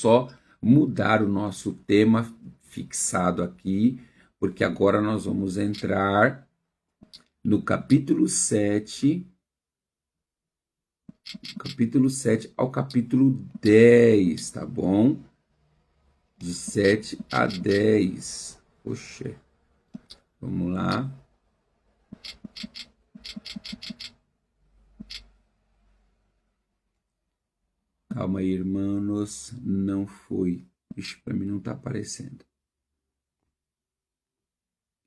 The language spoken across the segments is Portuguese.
só mudar o nosso tema fixado aqui, porque agora nós vamos entrar no capítulo 7 ao capítulo 10, tá bom? De 7 a 10. Poxa, vamos lá. Calma aí, irmãos, não foi. Ixi, para mim não tá aparecendo.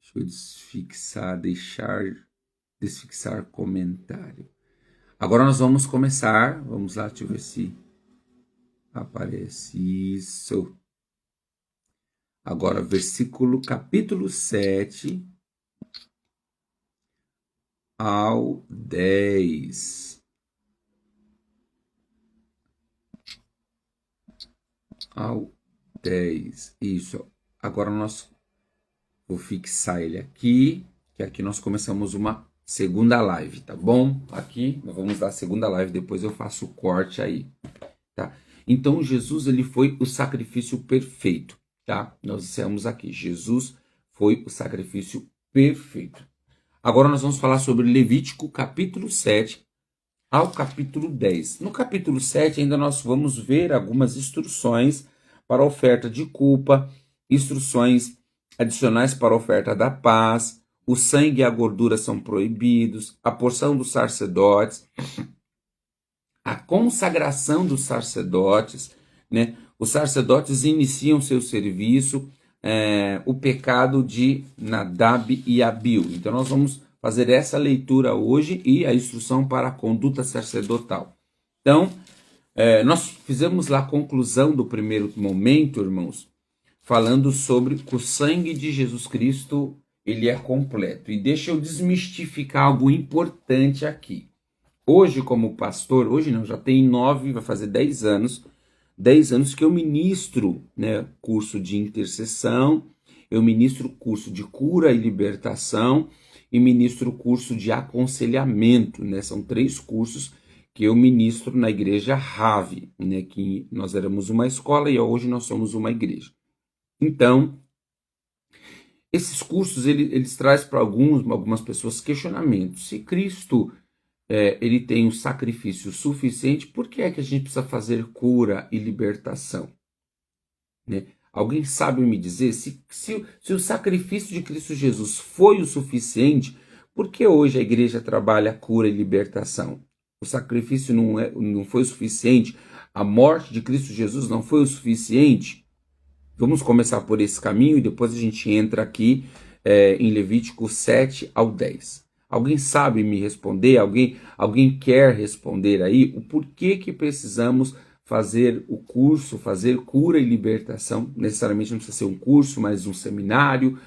Deixa eu desfixar comentário. Agora nós vamos começar. Vamos lá, deixa eu ver se aparece isso. Agora, capítulo 7 ao 10. Ao 10. Isso. Agora vou fixar ele aqui, que aqui nós começamos uma segunda live, tá bom? Aqui nós vamos dar a segunda live, depois eu faço o corte aí, tá? Então Jesus, ele foi o sacrifício perfeito, tá? Nós dissemos aqui, Jesus foi o sacrifício perfeito. Agora nós vamos falar sobre Levítico capítulo 7 ao capítulo 10. No capítulo 7 ainda nós vamos ver algumas instruções para a oferta de culpa, instruções adicionais para a oferta da paz, o sangue e a gordura são proibidos, a porção dos sacerdotes, a consagração dos sacerdotes, né? Os sacerdotes iniciam seu serviço, o pecado de Nadab e Abiú. Então nós vamos fazer essa leitura hoje e a instrução para a conduta sacerdotal. Então, nós fizemos lá a conclusão do primeiro momento, irmãos, falando sobre que o sangue de Jesus Cristo, ele é completo. E deixa eu desmistificar algo importante aqui. Hoje, como pastor, hoje não, já tem 9, vai fazer 10 anos que eu ministro, né, curso de intercessão, eu ministro curso de cura e libertação e ministro curso de aconselhamento, né? São 3 cursos que eu ministro na igreja Rave, né? Que nós éramos uma escola e hoje nós somos uma igreja. Então, esses cursos, eles trazem para algumas pessoas questionamentos. Se Cristo ele tem um sacrifício suficiente, por que é que a gente precisa fazer cura e libertação? Né? Alguém sabe me dizer se o sacrifício de Cristo Jesus foi o suficiente, por que hoje a igreja trabalha cura e libertação? O sacrifício não foi o suficiente? A morte de Cristo Jesus não foi o suficiente? Vamos começar por esse caminho e depois a gente entra aqui em Levítico 7 ao 10. Alguém sabe me responder? Alguém quer responder aí o porquê que precisamos fazer o curso, fazer cura e libertação? Necessariamente não precisa ser um curso, mas um seminário,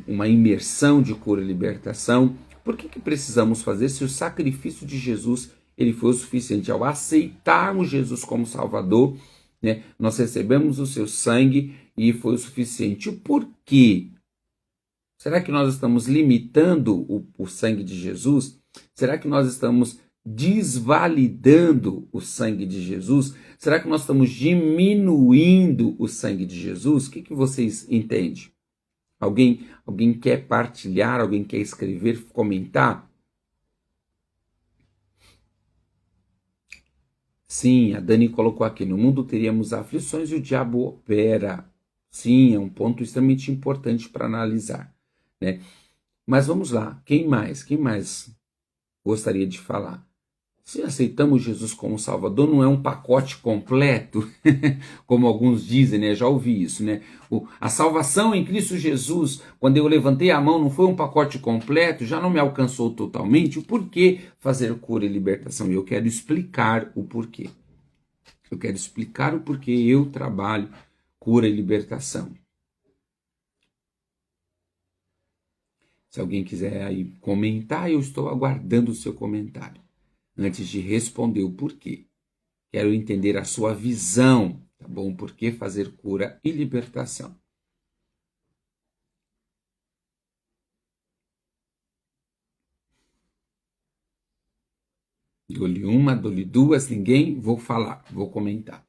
uma imersão de cura e libertação. Por que precisamos fazer se o sacrifício de Jesus ele foi o suficiente? Ao aceitarmos Jesus como Salvador, né, nós recebemos o seu sangue e foi o suficiente. O porquê? Será que nós estamos limitando o sangue de Jesus? Será que nós estamos desvalidando o sangue de Jesus? Será que nós estamos diminuindo o sangue de Jesus? O que vocês entendem? Alguém quer partilhar? Alguém quer escrever, comentar? Sim, a Dani colocou aqui, no mundo teríamos aflições e o diabo opera. Sim, é um ponto extremamente importante para analisar, né? Mas vamos lá, quem mais gostaria de falar? Se aceitamos Jesus como Salvador, não é um pacote completo, como alguns dizem, né? Já ouvi isso, né? A salvação em Cristo Jesus, quando eu levantei a mão, não foi um pacote completo, já não me alcançou totalmente. O porquê fazer cura e libertação? E eu quero explicar o porquê. Eu quero explicar o porquê eu trabalho cura e libertação. Se alguém quiser aí comentar, eu estou aguardando o seu comentário. Antes de responder o porquê, quero entender a sua visão, tá bom? Por que fazer cura e libertação? Dou-lhe uma, dou-lhe duas, ninguém, vou falar, vou comentar.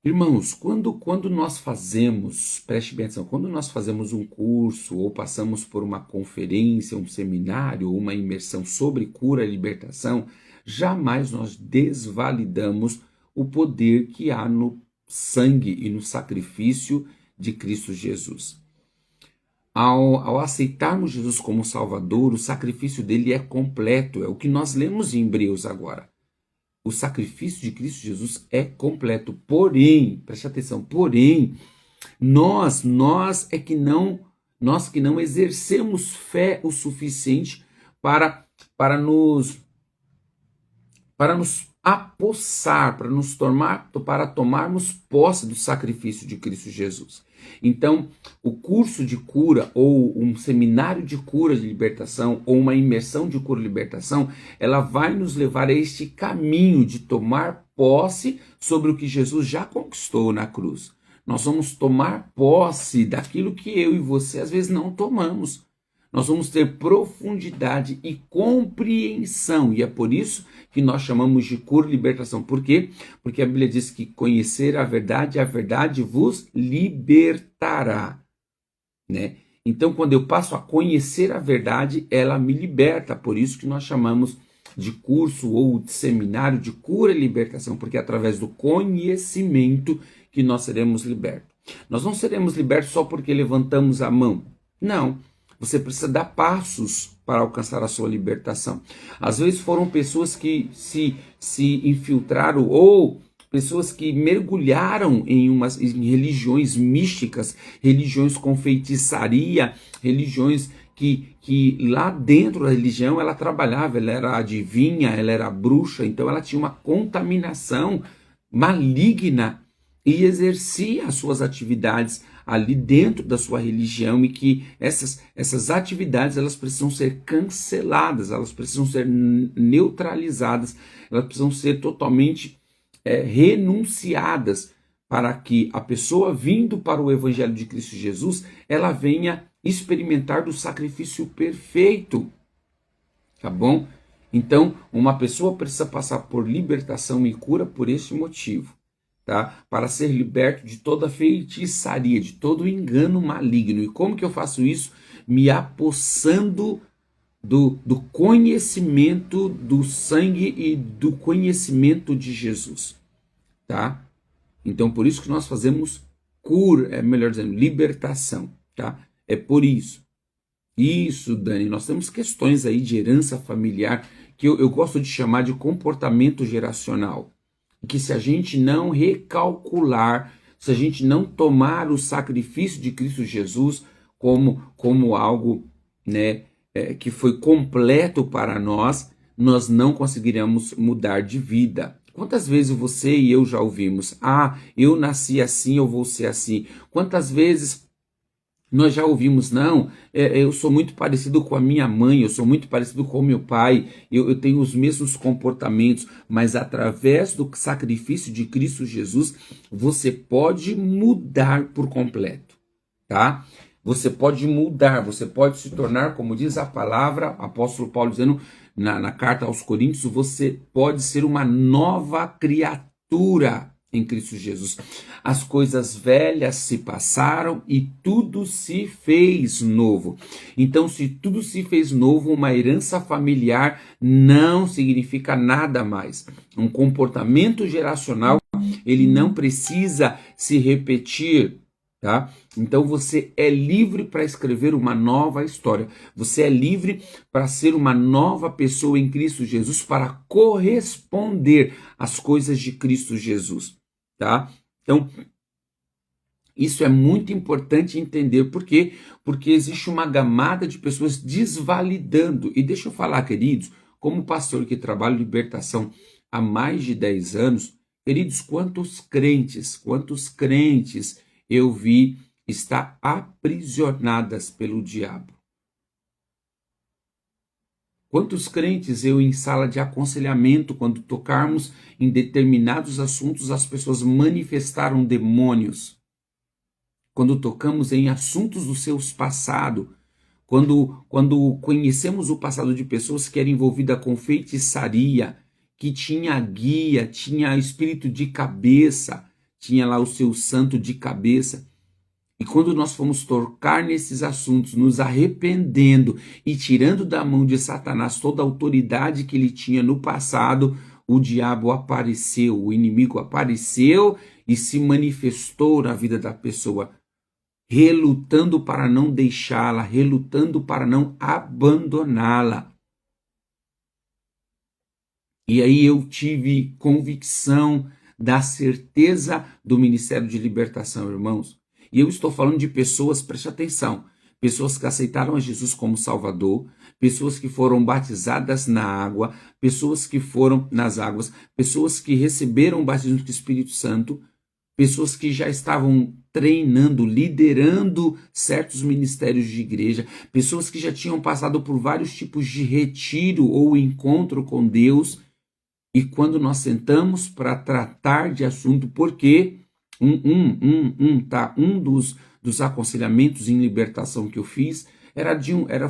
Irmãos, quando nós fazemos, preste bem atenção, quando nós fazemos um curso ou passamos por uma conferência, um seminário ou uma imersão sobre cura e libertação, jamais nós desvalidamos o poder que há no sangue e no sacrifício de Cristo Jesus. Ao aceitarmos Jesus como Salvador, o sacrifício dele é completo, é o que nós lemos em Hebreus agora. O sacrifício de Cristo Jesus é completo, porém, preste atenção, porém, nós que não exercemos fé o suficiente para nos apossar, para tomarmos posse do sacrifício de Cristo Jesus. Então, o curso de cura ou um seminário de cura de libertação ou uma imersão de cura e libertação, ela vai nos levar a este caminho de tomar posse sobre o que Jesus já conquistou na cruz. Nós vamos tomar posse daquilo que eu e você às vezes não tomamos. Nós vamos ter profundidade e compreensão, e é por isso que nós chamamos de cura e libertação. Por quê? Porque a Bíblia diz que conhecer a verdade vos libertará, né? Então, quando eu passo a conhecer a verdade, ela me liberta. Por isso que nós chamamos de curso ou de seminário de cura e libertação, porque é através do conhecimento que nós seremos libertos. Nós não seremos libertos só porque levantamos a mão. Não. Você precisa dar passos para alcançar a sua libertação. Às vezes foram pessoas que se infiltraram ou pessoas que mergulharam em religiões místicas, religiões com feitiçaria, religiões que lá dentro da religião ela trabalhava, ela era adivinha, ela era bruxa, então ela tinha uma contaminação maligna e exercia as suas atividades ali dentro da sua religião, e que essas atividades elas precisam ser canceladas, elas precisam ser neutralizadas, elas precisam ser totalmente renunciadas, para que a pessoa vindo para o Evangelho de Cristo Jesus, ela venha experimentar do sacrifício perfeito, tá bom? Então, uma pessoa precisa passar por libertação e cura por esse motivo. Tá? Para ser liberto de toda feitiçaria, de todo engano maligno. E como que eu faço isso? Me apossando do conhecimento do sangue e do conhecimento de Jesus. Tá? Então, por isso que nós fazemos cura, melhor dizendo, libertação. Tá? É por isso. Isso, Dani, nós temos questões aí de herança familiar que eu gosto de chamar de comportamento geracional. Que se a gente não recalcular, se a gente não tomar o sacrifício de Cristo Jesus como algo, né, que foi completo para nós, nós não conseguiremos mudar de vida. Quantas vezes você e eu já ouvimos, eu nasci assim, eu vou ser assim? Quantas vezes nós já ouvimos, não, eu sou muito parecido com a minha mãe, eu sou muito parecido com o meu pai, eu tenho os mesmos comportamentos, mas através do sacrifício de Cristo Jesus, você pode mudar por completo, tá? Você pode mudar, você pode se tornar, como diz a palavra, apóstolo Paulo dizendo na carta aos Coríntios, você pode ser uma nova criatura em Cristo Jesus. As coisas velhas se passaram e tudo se fez novo. Então, se tudo se fez novo, uma herança familiar não significa nada mais. Um comportamento geracional, ele não precisa se repetir, tá? Então, você é livre para escrever uma nova história. Você é livre para ser uma nova pessoa em Cristo Jesus, para corresponder às coisas de Cristo Jesus. Tá? Então, isso é muito importante entender. Por quê? Porque existe uma gamada de pessoas desvalidando. E deixa eu falar, queridos, como pastor que trabalha em libertação há mais de 10 anos, queridos, quantos crentes eu vi estar aprisionadas pelo diabo? Quantos crentes eu em sala de aconselhamento, quando tocarmos em determinados assuntos, as pessoas manifestaram demônios. Quando tocamos em assuntos do seu passado, quando conhecemos o passado de pessoas que eram envolvidas com feitiçaria, que tinha guia, tinha espírito de cabeça, tinha lá o seu santo de cabeça. E quando nós fomos tocar nesses assuntos, nos arrependendo e tirando da mão de Satanás toda a autoridade que ele tinha no passado, o diabo apareceu, o inimigo apareceu e se manifestou na vida da pessoa, relutando para não deixá-la, relutando para não abandoná-la. E aí eu tive convicção da certeza do ministério de libertação, irmãos. E eu estou falando de pessoas, preste atenção, pessoas que aceitaram a Jesus como Salvador, pessoas que foram batizadas na água, pessoas que foram nas águas, pessoas que receberam o batismo do Espírito Santo, pessoas que já estavam treinando, liderando certos ministérios de igreja, pessoas que já tinham passado por vários tipos de retiro ou encontro com Deus. E quando nós sentamos para tratar de assunto, porque um dos aconselhamentos em libertação que eu fiz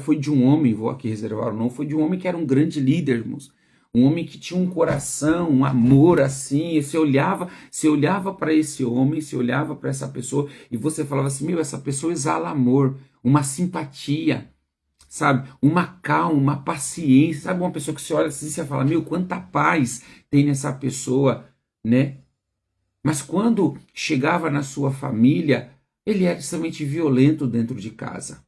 foi de um homem, vou aqui reservar o nome, foi de um homem que era um grande líder, irmãos. Um homem que tinha um coração, um amor assim, você olhava para esse homem, você olhava para essa pessoa e você falava assim, meu, essa pessoa exala amor, uma simpatia, sabe, uma calma, uma paciência, sabe, uma pessoa que você olha assim e você fala, meu, quanta paz tem nessa pessoa, né? Mas quando chegava na sua família, ele era extremamente violento dentro de casa.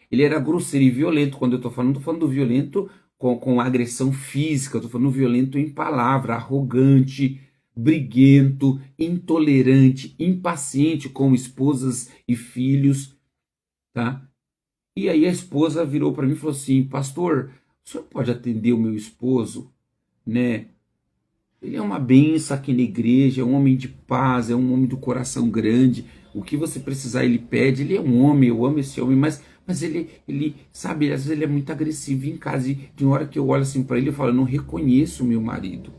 Ele era grosseiro e violento. Quando eu estou falando do violento com agressão física, eu estou falando violento em palavra, arrogante, briguento, intolerante, impaciente com esposas e filhos, tá? E aí a esposa virou para mim e falou assim, pastor, o senhor pode atender o meu esposo, né? Ele é uma benção aqui na igreja, é um homem de paz, é um homem do coração grande. O que você precisar, ele pede. Ele é um homem, eu amo esse homem, mas ele, sabe, às vezes ele é muito agressivo em casa. E de uma hora que eu olho assim para ele, eu falo, eu não reconheço meu marido.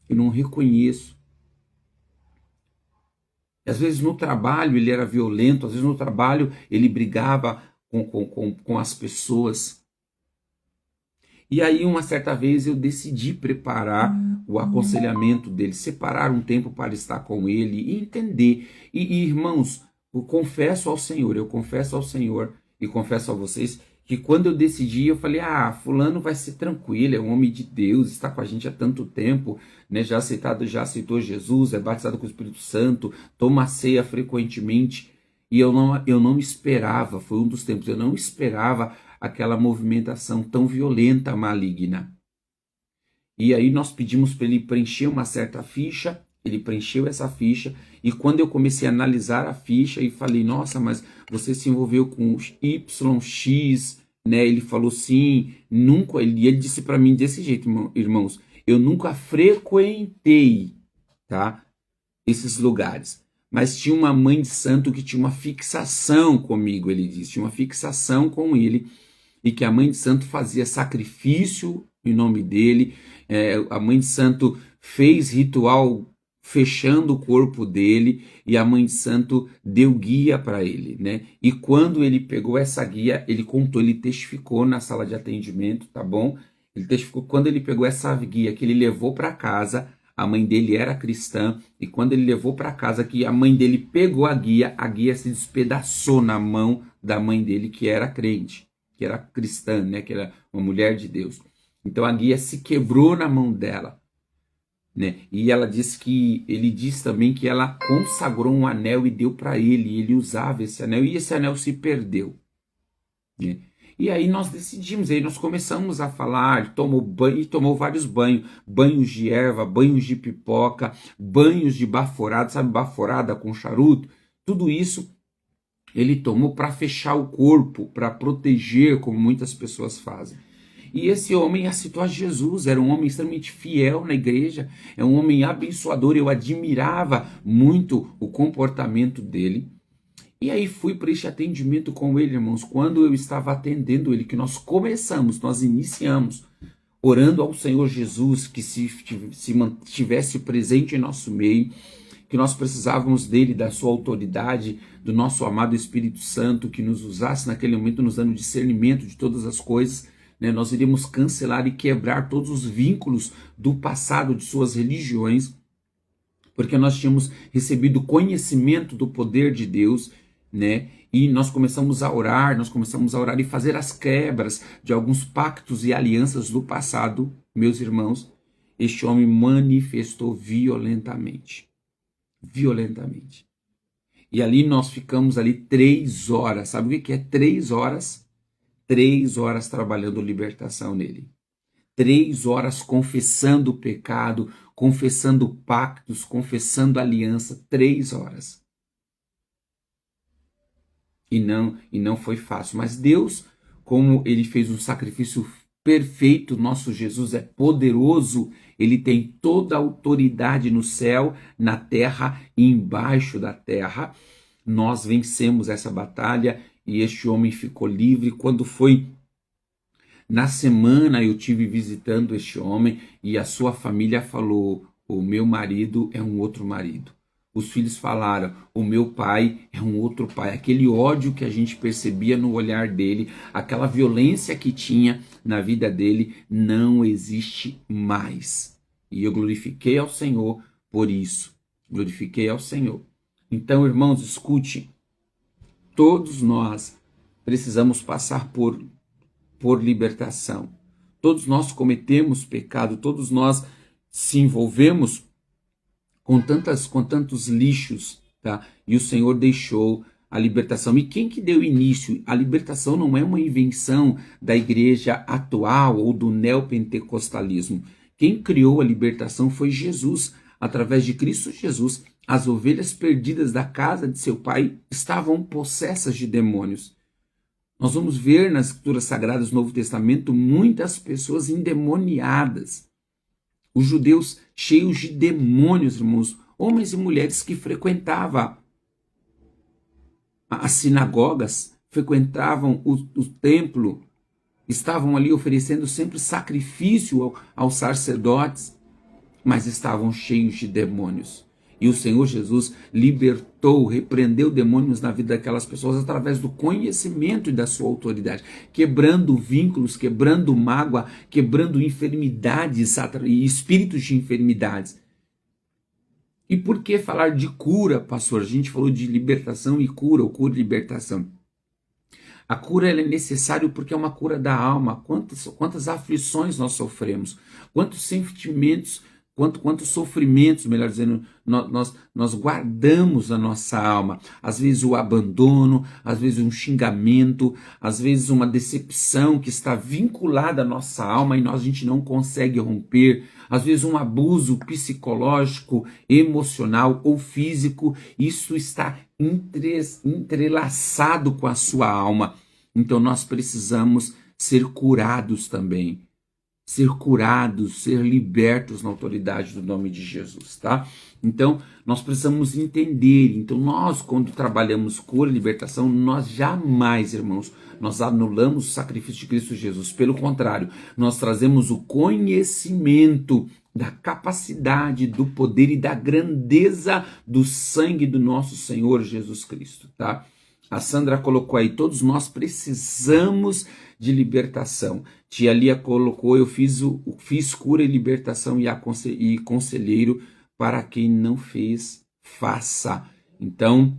Eu não reconheço. Às vezes no trabalho ele era violento, às vezes no trabalho ele brigava com as pessoas. E aí, uma certa vez, eu decidi preparar o aconselhamento dele, separar um tempo para estar com ele e entender. E irmãos, eu confesso ao Senhor e confesso a vocês que quando eu decidi, eu falei, fulano vai ser tranquilo, é um homem de Deus, está com a gente há tanto tempo, né? Já aceitou Jesus, é batizado com o Espírito Santo, toma ceia frequentemente. E eu não esperava, foi um dos tempos, eu não esperava aquela movimentação tão violenta, maligna. E aí nós pedimos para ele preencher uma certa ficha, ele preencheu essa ficha, e quando eu comecei a analisar a ficha e falei, nossa, mas você se envolveu com YX, né? Ele falou sim, nunca, ele disse para mim desse jeito, irmãos, eu nunca frequentei, tá, esses lugares. Mas tinha uma mãe de santo que tinha uma fixação comigo, ele disse, tinha uma fixação com ele, e que a mãe de santo fazia sacrifício em nome dele, a mãe de santo fez ritual fechando o corpo dele, e a mãe de santo deu guia para ele, né? E quando ele pegou essa guia, ele contou, ele testificou na sala de atendimento, tá bom? Ele testificou quando ele pegou essa guia que ele levou para casa. A mãe dele era cristã, e quando ele levou para casa, que a mãe dele pegou a guia se despedaçou na mão da mãe dele, que era crente, que era cristã, né, que era uma mulher de Deus. Então a guia se quebrou na mão dela, né? E ela disse que ele disse também que ela consagrou um anel e deu para ele, e ele usava esse anel, e esse anel se perdeu, né? E aí nós decidimos, aí nós começamos a falar, ele tomou banho, e tomou vários banhos, banhos de erva, banhos de pipoca, banhos de baforada, sabe, baforada com charuto, tudo isso ele tomou para fechar o corpo, para proteger, como muitas pessoas fazem. E esse homem aceitou a Jesus, era um homem extremamente fiel na igreja, é um homem abençoador, eu admirava muito o comportamento dele. E aí fui para este atendimento com ele, irmãos, quando eu estava atendendo ele, que nós iniciamos, orando ao Senhor Jesus, que se mantivesse presente em nosso meio, que nós precisávamos dele, da sua autoridade, do nosso amado Espírito Santo, que nos usasse naquele momento, nos dando discernimento de todas as coisas, né? Nós iríamos cancelar e quebrar todos os vínculos do passado de suas religiões, porque nós tínhamos recebido conhecimento do poder de Deus, né? E nós começamos a orar e fazer as quebras de alguns pactos e alianças do passado, meus irmãos. Este homem manifestou violentamente. Violentamente. E ali nós ficamos ali 3 horas. Sabe o que é 3 horas? 3 horas trabalhando libertação nele. 3 horas confessando o pecado, confessando pactos, confessando aliança. 3 horas. E não foi fácil. Mas Deus, como ele fez um sacrifício perfeito, nosso Jesus é poderoso, ele tem toda a autoridade no céu, na terra e embaixo da terra. Nós vencemos essa batalha e este homem ficou livre. Quando foi na semana, eu tive visitando este homem e a sua família falou: o meu marido é um outro marido. Os filhos falaram: o meu pai é um outro pai. Aquele ódio que a gente percebia no olhar dele, aquela violência que tinha na vida dele, não existe mais. E eu glorifiquei ao Senhor por isso. Glorifiquei ao Senhor. Então, irmãos, escute. Todos nós precisamos passar por libertação. Todos nós cometemos pecado, todos nós se envolvemos com tantos lixos, tá? E o Senhor deixou a libertação. E quem que deu início? A libertação não é uma invenção da igreja atual ou do neopentecostalismo. Quem criou a libertação foi Jesus. Através de Cristo Jesus, as ovelhas perdidas da casa de seu pai estavam possessas de demônios. Nós vamos ver nas Escrituras Sagradas do Novo Testamento muitas pessoas endemoniadas. Os judeus cheios de demônios, irmãos, homens e mulheres que frequentavam as sinagogas, frequentavam o templo, estavam ali oferecendo sempre sacrifício aos sacerdotes, mas estavam cheios de demônios. E o Senhor Jesus libertou, repreendeu demônios na vida daquelas pessoas através do conhecimento e da sua autoridade, quebrando vínculos, quebrando mágoa, quebrando enfermidades e espíritos de enfermidades. E por que falar de cura, pastor? A gente falou de libertação e cura, ou cura e libertação. A cura ela é necessária porque é uma cura da alma. Quantas aflições nós sofremos, quantos sentimentos, quantos sofrimentos, melhor dizendo, nós guardamos na nossa alma. Às vezes o abandono, às vezes um xingamento, às vezes uma decepção que está vinculada à nossa alma e a gente não consegue romper. Às vezes um abuso psicológico, emocional ou físico. Isso está entrelaçado com a sua alma. Então nós precisamos ser curados também. Ser curados, ser libertos na autoridade do nome de Jesus, tá? Então, nós precisamos entender. Então, nós, quando trabalhamos cura e libertação, nós jamais, irmãos, nós anulamos o sacrifício de Cristo Jesus. Pelo contrário, nós trazemos o conhecimento da capacidade, do poder e da grandeza do sangue do nosso Senhor Jesus Cristo, tá? A Sandra colocou aí, todos nós precisamos de libertação. Tia Lia colocou, eu fiz cura e libertação e conselheiro para quem não fez, faça. Então,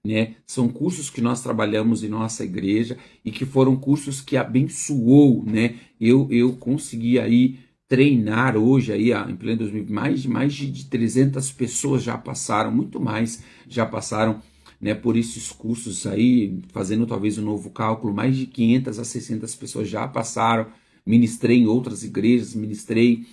né, são cursos que nós trabalhamos em nossa igreja e que foram cursos que abençoou, né? Eu consegui aí treinar hoje aí, em pleno 2000, mais de 300 pessoas já passaram, muito mais já passaram, né, por esses cursos aí, fazendo talvez um novo cálculo, mais de 500 a 600 pessoas já passaram. Ministrei em outras igrejas, ministrei,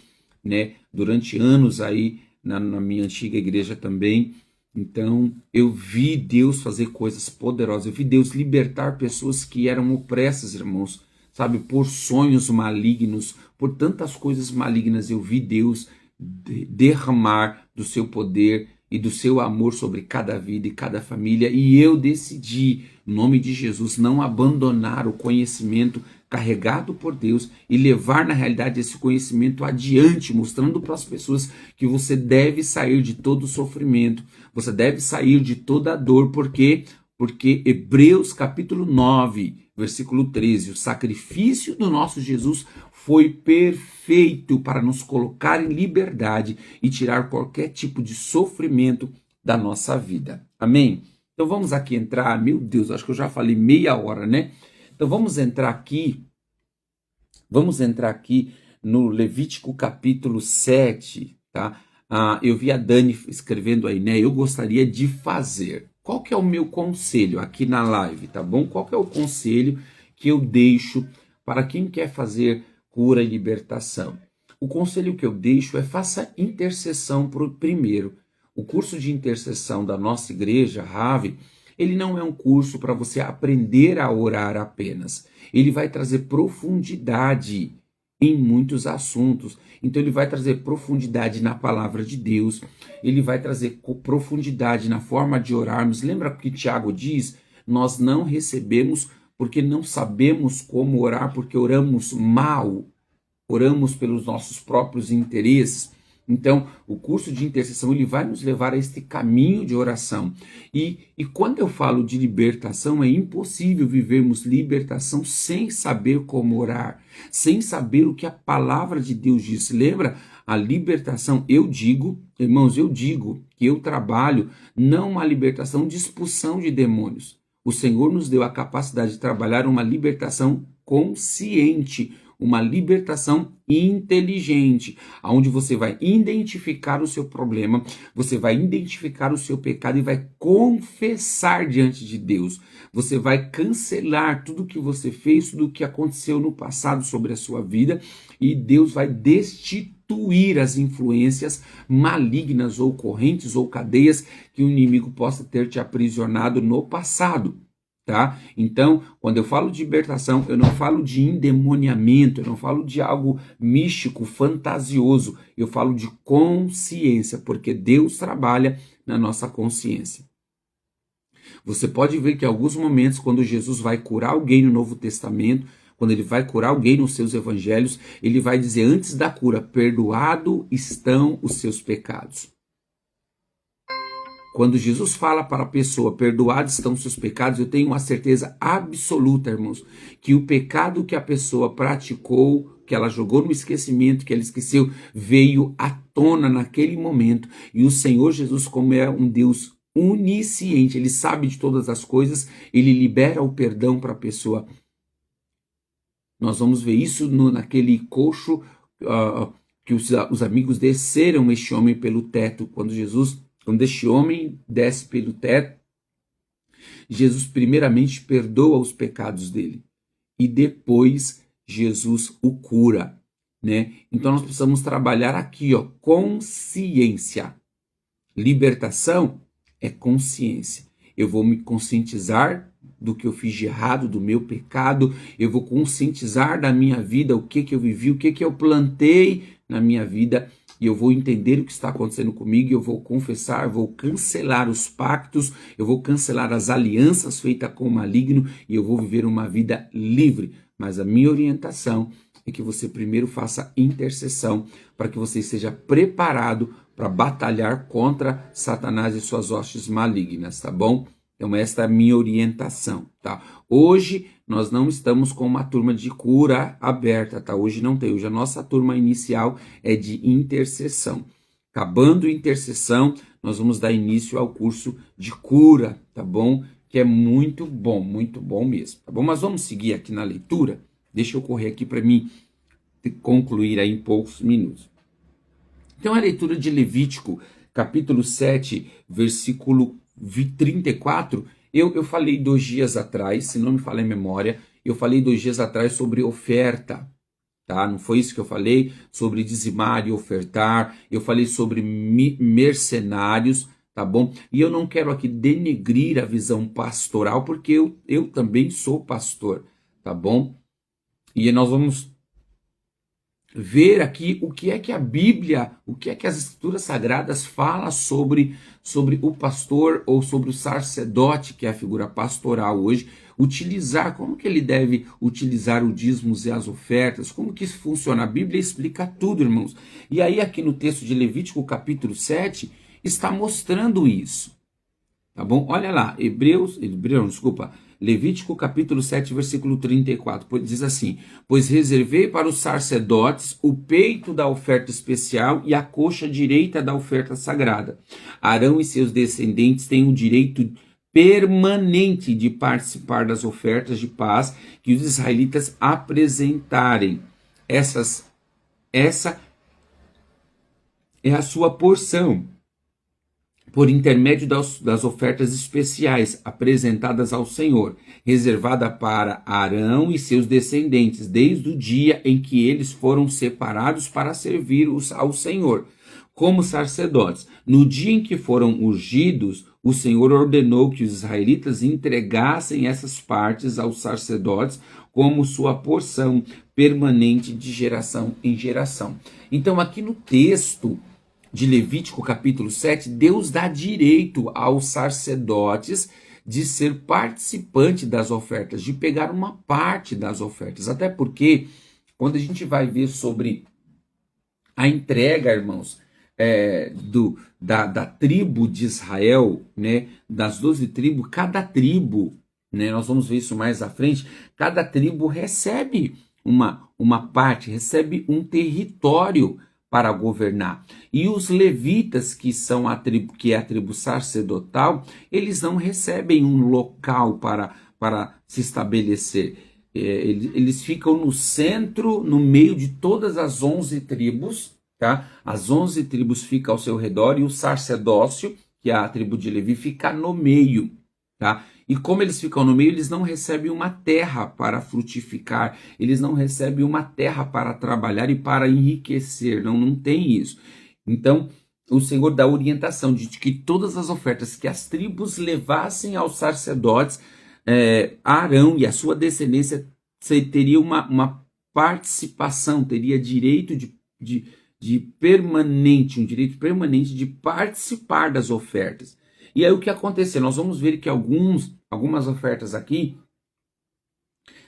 né, durante anos aí na minha antiga igreja também. Então eu vi Deus fazer coisas poderosas, eu vi Deus libertar pessoas que eram opressas, irmãos, sabe, por sonhos malignos, por tantas coisas malignas. Eu vi Deus derramar do seu poder e do seu amor sobre cada vida e cada família, e eu decidi, em nome de Jesus, não abandonar o conhecimento carregado por Deus e levar na realidade esse conhecimento adiante, mostrando para as pessoas que você deve sair de todo sofrimento, você deve sair de toda dor, porque Hebreus capítulo 9, Versículo 13, o sacrifício do nosso Jesus foi perfeito para nos colocar em liberdade e tirar qualquer tipo de sofrimento da nossa vida. Amém? Então vamos aqui entrar, meu Deus, acho que eu já falei meia hora, né? Então vamos entrar aqui no Levítico capítulo 7, tá? Eu vi a Dani escrevendo aí, né? Eu gostaria de fazer. Qual que é o meu conselho aqui na live, tá bom? Qual que é o conselho que eu deixo para quem quer fazer cura e libertação? O conselho que eu deixo é faça intercessão primeiro. O curso de intercessão da nossa igreja, Rave, ele não é um curso para você aprender a orar apenas. Ele vai trazer profundidade em muitos assuntos. Então ele vai trazer profundidade na palavra de Deus, ele vai trazer profundidade na forma de orarmos. Lembra que Tiago diz? Nós não recebemos porque não sabemos como orar, porque oramos mal, oramos pelos nossos próprios interesses. Então, o curso de intercessão ele vai nos levar a este caminho de oração. E quando eu falo de libertação, é impossível vivermos libertação sem saber como orar, sem saber o que a palavra de Deus diz. Lembra? A libertação, eu digo que eu trabalho não uma libertação de expulsão de demônios. O Senhor nos deu a capacidade de trabalhar uma libertação consciente, uma libertação inteligente, onde você vai identificar o seu problema, você vai identificar o seu pecado e vai confessar diante de Deus. Você vai cancelar tudo que você fez, tudo que aconteceu no passado sobre a sua vida, e Deus vai destituir as influências malignas ou correntes ou cadeias que o inimigo possa ter te aprisionado no passado. Tá? Então, quando eu falo de libertação, eu não falo de endemoniamento, eu não falo de algo místico, fantasioso, eu falo de consciência, porque Deus trabalha na nossa consciência. Você pode ver que em alguns momentos, quando Jesus vai curar alguém no Novo Testamento, quando ele vai curar alguém nos seus evangelhos, ele vai dizer antes da cura, perdoado estão os seus pecados. Quando Jesus fala para a pessoa, perdoados estão os seus pecados, eu tenho uma certeza absoluta, irmãos, que o pecado que a pessoa praticou, que ela jogou no esquecimento, que ela esqueceu, veio à tona naquele momento. E o Senhor Jesus, como é um Deus onisciente, ele sabe de todas as coisas, ele libera o perdão para a pessoa. Nós vamos ver isso naquele coxo que os amigos desceram este homem pelo teto, quando este homem desce pelo teto, Jesus primeiramente perdoa os pecados dele e depois Jesus o cura, né? Então nós precisamos trabalhar aqui, consciência. Libertação é consciência. Eu vou me conscientizar do que eu fiz de errado, do meu pecado, eu vou conscientizar da minha vida, o que eu vivi, o que eu plantei na minha vida, e eu vou entender o que está acontecendo comigo, eu vou confessar, vou cancelar os pactos, eu vou cancelar as alianças feitas com o maligno e eu vou viver uma vida livre. Mas a minha orientação é que você primeiro faça intercessão para que você esteja preparado para batalhar contra Satanás e suas hostes malignas, tá bom? Então esta é a minha orientação, tá? Hoje nós não estamos com uma turma de cura aberta, tá? Hoje não tem. Hoje a nossa turma inicial é de intercessão. Acabando a intercessão, nós vamos dar início ao curso de cura, tá bom? Que é muito bom mesmo, tá bom? Mas vamos seguir aqui na leitura. Deixa eu correr aqui para mim concluir aí em poucos minutos. Então a leitura de Levítico, capítulo 7, versículo 34, eu falei 2 dias atrás, se não me falha a memória, eu falei 2 dias atrás sobre oferta, tá? Não foi isso que eu falei? Sobre dizimar e ofertar, eu falei sobre mercenários, tá bom? E eu não quero aqui denegrir a visão pastoral, porque eu também sou pastor, tá bom? E nós vamos ver aqui o que é que a Bíblia, o que é que as Escrituras Sagradas falam sobre o pastor ou sobre o sacerdote, que é a figura pastoral hoje, como que ele deve utilizar o dízimos e as ofertas, como que isso funciona. A Bíblia explica tudo, irmãos. E aí aqui no texto de Levítico, capítulo 7, está mostrando isso. Tá bom? Olha lá, Levítico capítulo 7, versículo 34, diz assim: pois reservei para os sacerdotes o peito da oferta especial e a coxa direita da oferta sagrada. Arão e seus descendentes têm o direito permanente de participar das ofertas de paz que os israelitas apresentarem. Essa é a sua porção, por intermédio das ofertas especiais apresentadas ao Senhor, reservada para Arão e seus descendentes, desde o dia em que eles foram separados para servir ao Senhor, como sacerdotes. No dia em que foram ungidos, o Senhor ordenou que os israelitas entregassem essas partes aos sacerdotes como sua porção permanente de geração em geração. Então, aqui no texto de Levítico capítulo 7, Deus dá direito aos sacerdotes de ser participante das ofertas, de pegar uma parte das ofertas. Até porque, quando a gente vai ver sobre a entrega, irmãos, da tribo de Israel, né, das 12 tribos, cada tribo, né, nós vamos ver isso mais à frente, cada tribo recebe uma parte, recebe um território para governar. E os levitas, que é a tribo sacerdotal, eles não recebem um local para se estabelecer. Eles ficam no centro, no meio de todas as 11 tribos, tá? As 11 tribos ficam ao seu redor e o sacerdócio, que é a tribo de Levi, fica no meio, tá? E como eles ficam no meio, eles não recebem uma terra para frutificar, eles não recebem uma terra para trabalhar e para enriquecer, não tem isso. Então, o Senhor dá orientação de que todas as ofertas que as tribos levassem aos sacerdotes, Arão e a sua descendência teria uma participação, teria direito de permanente, um direito permanente de participar das ofertas. E aí o que aconteceu? Nós vamos ver que algumas ofertas aqui,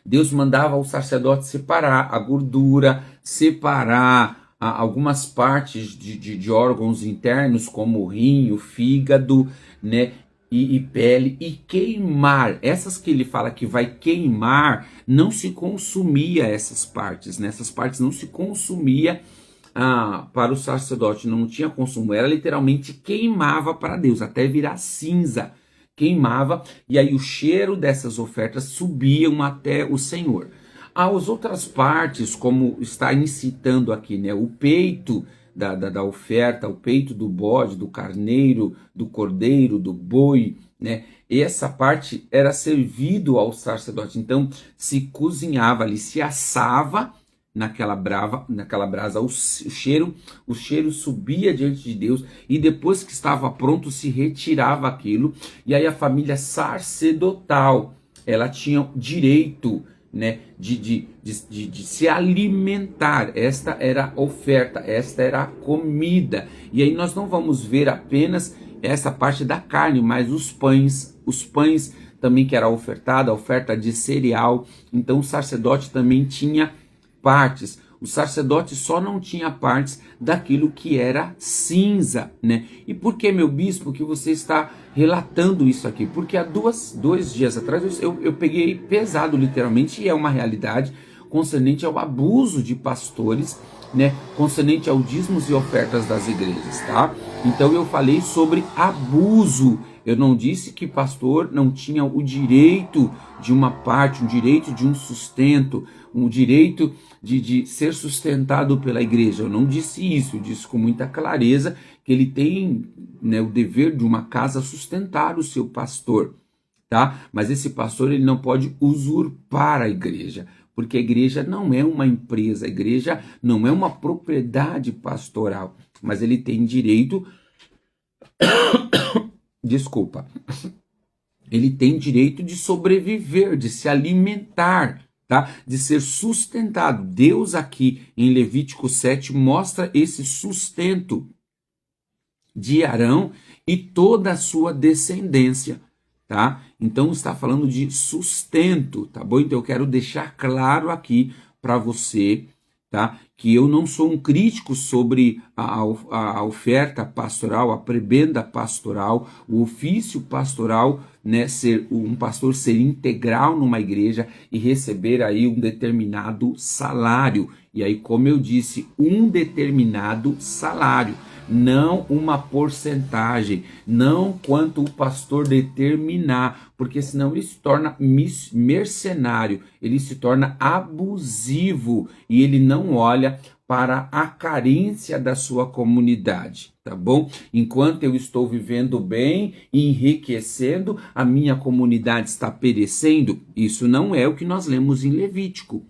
Deus mandava o sacerdote separar a gordura, separar algumas partes de órgãos internos, como o rim, o fígado, né, e pele, e queimar. Essas que ele fala que vai queimar, não se consumia essas partes, né? Essas partes não se consumia para o sacerdote, não tinha consumo, era literalmente queimava para Deus, até virar cinza, queimava, e aí o cheiro dessas ofertas subiam até o Senhor. As outras partes, como está incitando aqui, né, o peito da oferta, o peito do bode, do carneiro, do cordeiro, do boi, né, e essa parte era servido ao sacerdote, então se cozinhava ali, se assava naquela brasa, o cheiro subia diante de Deus, e depois que estava pronto se retirava aquilo, e aí a família sacerdotal, ela tinha direito, né, de se alimentar. Esta era a oferta, esta era a comida. E aí nós não vamos ver apenas essa parte da carne, mas os pães também, que era ofertada, a oferta de cereal. Então o sacerdote também tinha partes. O sacerdote só não tinha partes daquilo que era cinza, né? E por que, meu bispo, que você está relatando isso aqui? Porque há dois dias atrás eu peguei pesado, literalmente, e é uma realidade concernente ao abuso de pastores, né? Concernente ao dízimos e ofertas das igrejas, tá? Então eu falei sobre abuso. Eu não disse que pastor não tinha o direito de uma parte, um direito de um sustento, um direito de ser sustentado pela igreja. Eu não disse isso, eu disse com muita clareza que ele tem, né, o dever de uma casa sustentar o seu pastor, tá? Mas esse pastor, ele não pode usurpar a igreja, porque a igreja não é uma empresa, a igreja não é uma propriedade pastoral, mas ele tem direito desculpa, ele tem direito de sobreviver, de se alimentar, tá? De ser sustentado. Deus aqui em Levítico 7 mostra esse sustento de Arão e toda a sua descendência, tá? Então está falando de sustento, tá bom? Então eu quero deixar claro aqui para você tá? Que eu não sou um crítico sobre a oferta pastoral, a prebenda pastoral, o ofício pastoral, né? Ser um pastor ser integral numa igreja e receber aí um determinado salário. E aí, como eu disse, um determinado salário, não uma porcentagem, não quanto o pastor determinar, porque senão ele se torna mercenário, ele se torna abusivo e ele não olha para a carência da sua comunidade, tá bom? Enquanto eu estou vivendo bem e enriquecendo, a minha comunidade está perecendo. Isso não é o que nós lemos em Levítico,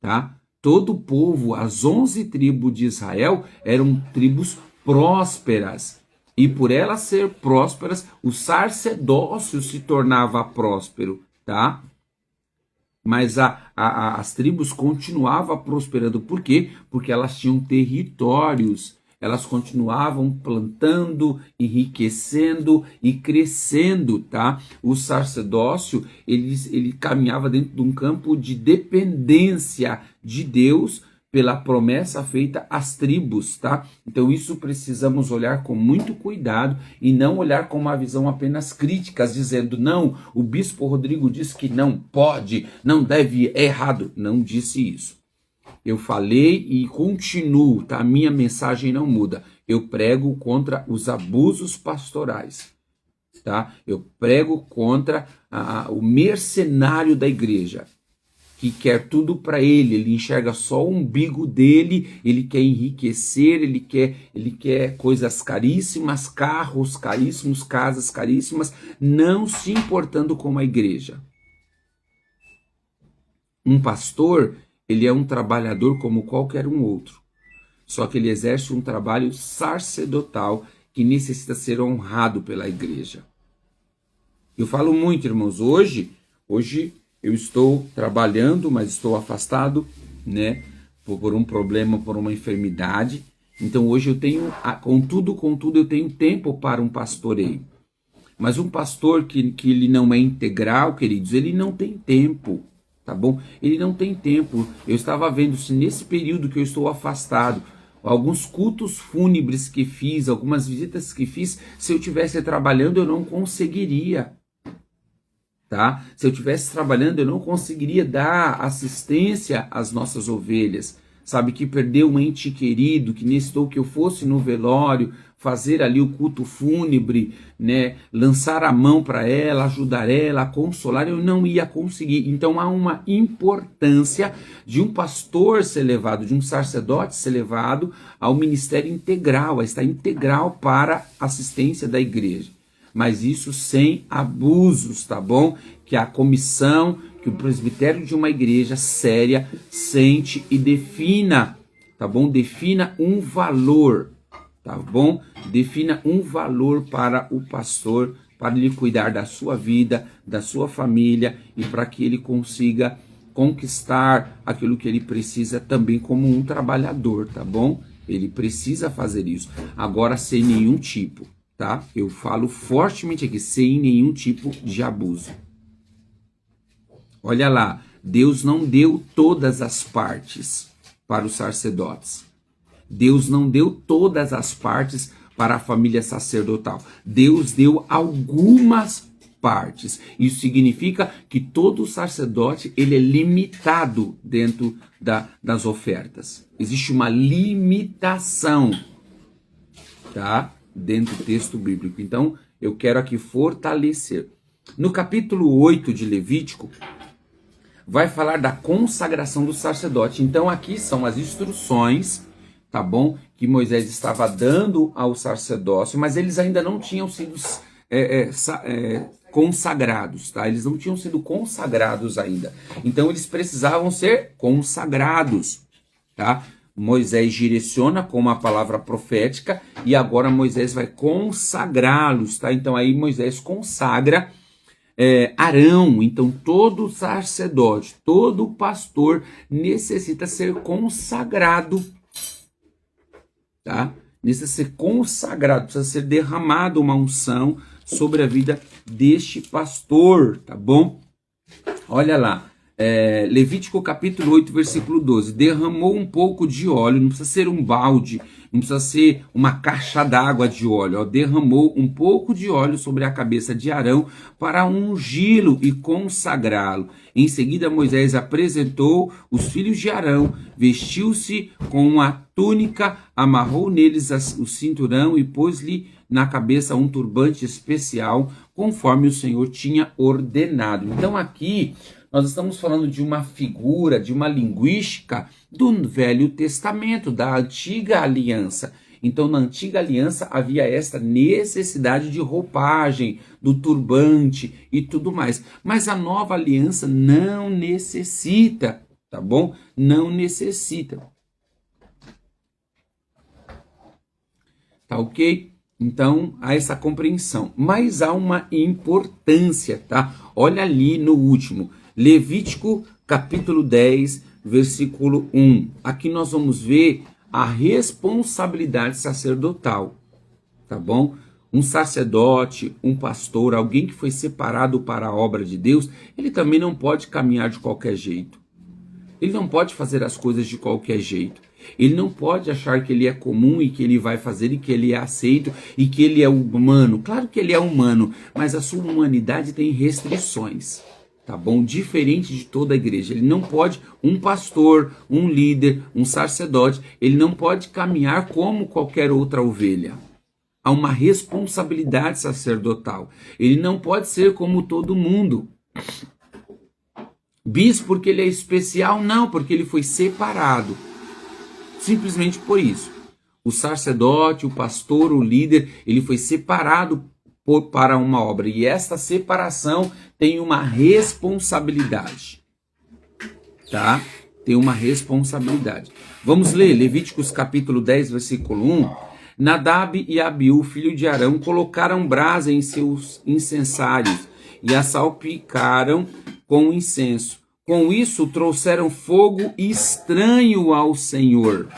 tá? Todo o povo, as 11 tribos de Israel, eram tribos prósperas. E por elas ser prósperas, o sacerdócio se tornava próspero, tá? Mas as tribos continuavam prosperando. Por quê? Porque elas tinham territórios. Elas continuavam plantando, enriquecendo e crescendo, tá? O sacerdócio, ele caminhava dentro de um campo de dependência de Deus pela promessa feita às tribos, tá? Então isso precisamos olhar com muito cuidado e não olhar com uma visão apenas crítica, dizendo, não, o bispo Rodrigo disse que não pode, não deve, é errado. Não disse isso. Eu falei e continuo, tá? A minha mensagem não muda. Eu prego contra os abusos pastorais, tá? Eu prego contra o mercenário da igreja, que quer tudo para ele enxerga só o umbigo dele, ele quer enriquecer, ele quer coisas caríssimas, carros caríssimos, casas caríssimas, não se importando com a igreja. Um pastor, ele é um trabalhador como qualquer um outro, só que ele exerce um trabalho sacerdotal que necessita ser honrado pela igreja. Eu falo muito, irmãos, hoje eu estou trabalhando, mas estou afastado, né, por um problema, por uma enfermidade. Então hoje eu tenho, contudo, eu tenho tempo para um pastoreio. Mas um pastor que ele não é integral, queridos, ele não tem tempo, tá bom? Ele não tem tempo. Eu estava vendo se nesse período que eu estou afastado, alguns cultos fúnebres que fiz, algumas visitas que fiz, se eu estivesse trabalhando eu não conseguiria. Tá? Se eu estivesse trabalhando, eu não conseguiria dar assistência às nossas ovelhas. Sabe, que perdeu um ente querido, que necessitou que eu fosse no velório, fazer ali o culto fúnebre, né? Lançar a mão para ela, ajudar ela, consolar, eu não ia conseguir. Então há uma importância de um pastor ser levado, de um sacerdote ser levado ao ministério integral, a estar integral para a assistência da igreja. Mas isso sem abusos, tá bom? Que a comissão, que o presbitério de uma igreja séria sente e defina, tá bom? Defina um valor, tá bom? Defina um valor para o pastor, para ele cuidar da sua vida, da sua família e para que ele consiga conquistar aquilo que ele precisa também como um trabalhador, tá bom? Ele precisa fazer isso. Agora, sem nenhum tipo. Tá? Eu falo fortemente aqui, sem nenhum tipo de abuso. Olha lá, Deus não deu todas as partes para os sacerdotes. Deus não deu todas as partes para a família sacerdotal. Deus deu algumas partes. Isso significa que todo sacerdote ele é limitado dentro das ofertas. Existe uma limitação, tá? Dentro do texto bíblico. Então, eu quero aqui fortalecer. No capítulo 8 de Levítico, vai falar da consagração do sacerdote. Então, aqui são as instruções, tá bom? Que Moisés estava dando ao sacerdócio, mas eles ainda não tinham sido consagrados, tá? Eles não tinham sido consagrados ainda. Então, eles precisavam ser consagrados, tá? Moisés direciona com uma palavra profética e agora Moisés vai consagrá-los, tá? Então aí Moisés consagra Arão. Então todo sacerdote, todo pastor necessita ser consagrado, tá? Necessita ser consagrado, precisa ser derramada uma unção sobre a vida deste pastor, tá bom? Olha lá. Levítico capítulo 8, versículo 12. Derramou um pouco de óleo, não precisa ser um balde, não precisa ser uma caixa d'água de óleo. Ó, derramou um pouco de óleo sobre a cabeça de Arão para ungí-lo e consagrá-lo. Em seguida, Moisés apresentou os filhos de Arão, vestiu-se com a túnica, amarrou neles o cinturão e pôs-lhe na cabeça um turbante especial, conforme o Senhor tinha ordenado. Então aqui nós estamos falando de uma figura, de uma linguística do Velho Testamento, da Antiga Aliança. Então, na Antiga Aliança havia esta necessidade de roupagem, do turbante e tudo mais. Mas a Nova Aliança não necessita, tá bom? Não necessita. Tá ok? Então, há essa compreensão. Mas há uma importância, tá? Olha ali no último. Levítico capítulo 10, versículo 1. Aqui nós vamos ver a responsabilidade sacerdotal, tá bom? Um sacerdote, um pastor, alguém que foi separado para a obra de Deus, ele também não pode caminhar de qualquer jeito. Ele não pode fazer as coisas de qualquer jeito. Ele não pode achar que ele é comum e que ele vai fazer e que ele é aceito e que ele é humano. Claro que ele é humano, mas a sua humanidade tem restrições. Tá bom? Diferente de toda a igreja. Ele não pode, um pastor, um líder, um sacerdote, ele não pode caminhar como qualquer outra ovelha. Há uma responsabilidade sacerdotal. Ele não pode ser como todo mundo. Bispo porque ele é especial? Não, porque ele foi separado. Simplesmente por isso. O sacerdote, o pastor, o líder, ele foi separado para uma obra. E esta separação tem uma responsabilidade. Tá? Tem uma responsabilidade. Vamos ler Levíticos capítulo 10, versículo 1. Nadab e Abiú, filho de Arão, colocaram brasa em seus incensários e a salpicaram com incenso. Com isso trouxeram fogo estranho ao Senhor.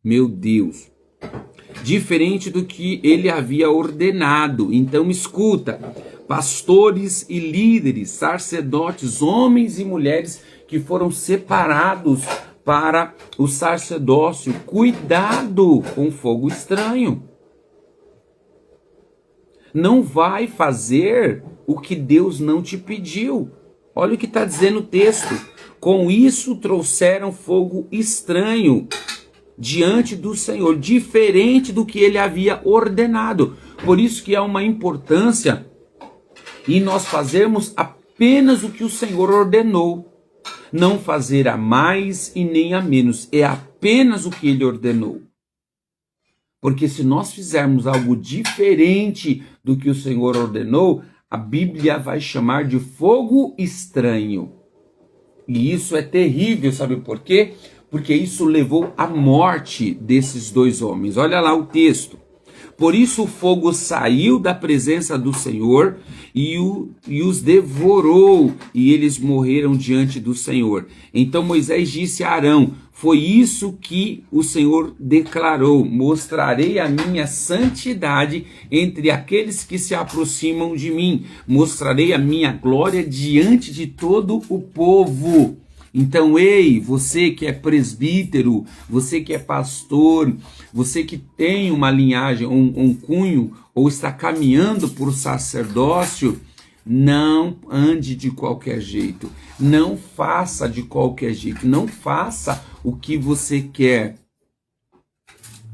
Meu Deus. Diferente do que ele havia ordenado. Então escuta, pastores e líderes, sacerdotes, homens e mulheres que foram separados para o sacerdócio, cuidado com fogo estranho. Não vai fazer o que Deus não te pediu. Olha o que está dizendo o texto. Com isso trouxeram fogo estranho diante do Senhor, diferente do que ele havia ordenado. Por isso que há uma importância em nós fazermos apenas o que o Senhor ordenou. Não fazer a mais e nem a menos, é apenas o que ele ordenou. Porque se nós fizermos algo diferente do que o Senhor ordenou, a Bíblia vai chamar de fogo estranho. E isso é terrível, sabe por quê? Porque isso levou à morte desses dois homens. Olha lá o texto. Por isso o fogo saiu da presença do Senhor e os devorou, e eles morreram diante do Senhor. Então Moisés disse a Arão: foi isso que o Senhor declarou: mostrarei a minha santidade entre aqueles que se aproximam de mim, mostrarei a minha glória diante de todo o povo. Então, ei, você que é presbítero, você que é pastor, você que tem uma linhagem, um cunho, ou está caminhando por sacerdócio, não ande de qualquer jeito, não faça de qualquer jeito, não faça o que você quer.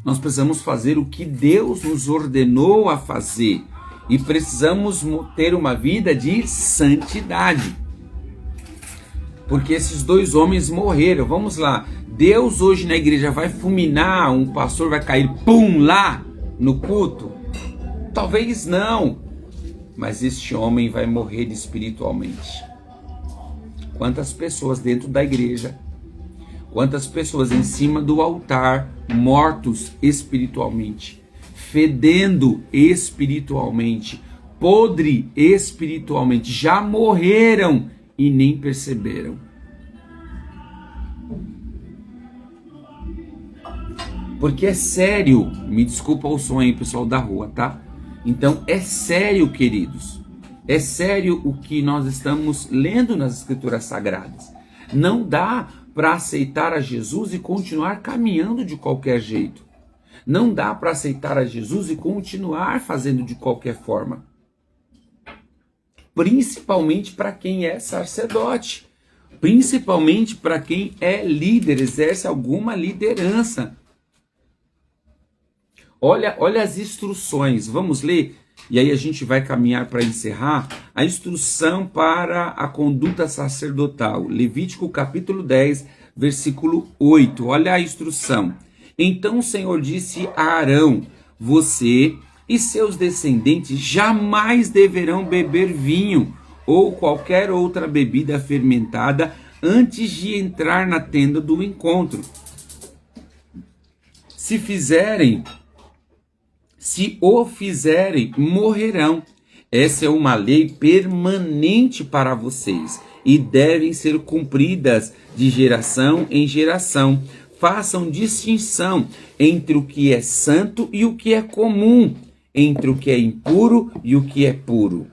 Nós precisamos fazer o que Deus nos ordenou a fazer e precisamos ter uma vida de santidade. Porque esses dois homens morreram. Vamos lá. Deus hoje na igreja vai fulminar, um pastor vai cair, pum, lá no culto? Talvez não. Mas este homem vai morrer espiritualmente. Quantas pessoas dentro da igreja, quantas pessoas em cima do altar, mortos espiritualmente, fedendo espiritualmente, podre espiritualmente, já morreram e nem perceberam. Porque é sério, me desculpa o som aí, pessoal da rua, tá? Então é sério, queridos. É sério o que nós estamos lendo nas Escrituras Sagradas. Não dá para aceitar a Jesus e continuar caminhando de qualquer jeito. Não dá para aceitar a Jesus e continuar fazendo de qualquer forma. Principalmente para quem é sacerdote. Principalmente para quem é líder, exerce alguma liderança. Olha as instruções, vamos ler? E aí a gente vai caminhar para encerrar. A instrução para a conduta sacerdotal. Levítico capítulo 10, versículo 8. Olha a instrução. Então o Senhor disse a Arão: você e seus descendentes jamais deverão beber vinho ou qualquer outra bebida fermentada antes de entrar na tenda do encontro. Se o fizerem, morrerão. Essa é uma lei permanente para vocês e devem ser cumpridas de geração em geração. Façam distinção entre o que é santo e o que é comum, entre o que é impuro e o que é puro.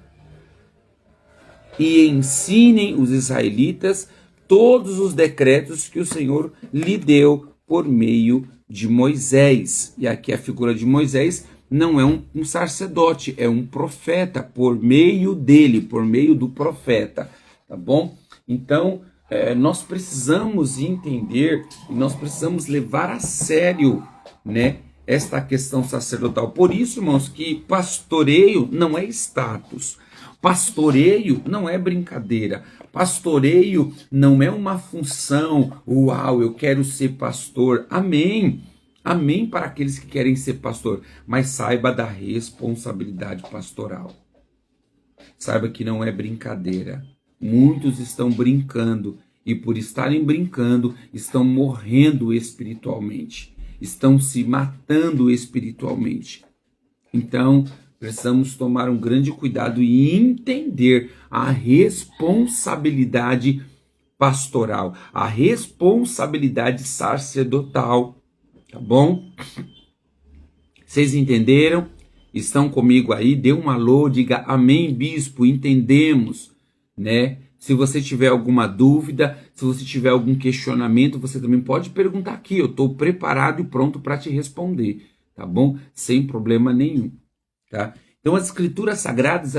E ensinem os israelitas todos os decretos que o Senhor lhe deu por meio de Moisés. E aqui a figura de Moisés não é um sacerdote, é um profeta, por meio dele, por meio do profeta, tá bom? Então, nós precisamos entender, nós precisamos levar a sério, né, esta questão sacerdotal. Por isso, irmãos, que pastoreio não é status, pastoreio não é brincadeira, pastoreio não é uma função, uau, eu quero ser pastor, amém. Amém para aqueles que querem ser pastor, mas saiba da responsabilidade pastoral. Saiba que não é brincadeira. Muitos estão brincando e por estarem brincando estão morrendo espiritualmente, estão se matando espiritualmente. Então, precisamos tomar um grande cuidado e entender a responsabilidade pastoral, a responsabilidade sacerdotal. Tá bom? Vocês entenderam? Estão comigo aí? Dê um alô, diga amém, bispo, entendemos, né? Se você tiver alguma dúvida, se você tiver algum questionamento, você também pode perguntar aqui. Eu estou preparado e pronto para te responder, tá bom? Sem problema nenhum, tá? Então as escrituras sagradas,